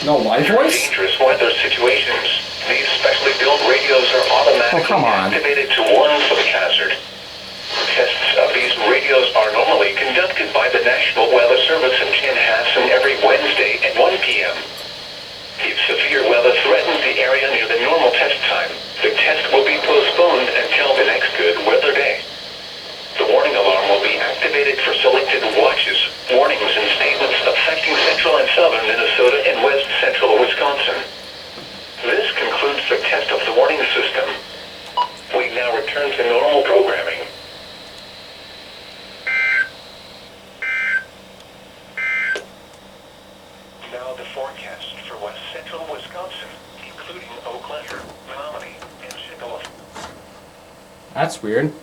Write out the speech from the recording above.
No, my voice? Dangerous weather situations. These specially built radios are automatically activated to warn of the hazard. Tests of these radios are normally conducted by the National Weather Service in Chanhassen every Wednesday at 1 p.m. If severe weather threatens the area near the normal test time, the test will be postponed until the next good weather day. The warning alarm will be activated for selected watches, warnings, and statements affecting central and southern Minnesota and west central Wisconsin. This concludes the test of the warning system. We now return to normal programming. Now the forecast for west central Wisconsin, including Eau Claire, Menominee, and Chickasaw. That's weird.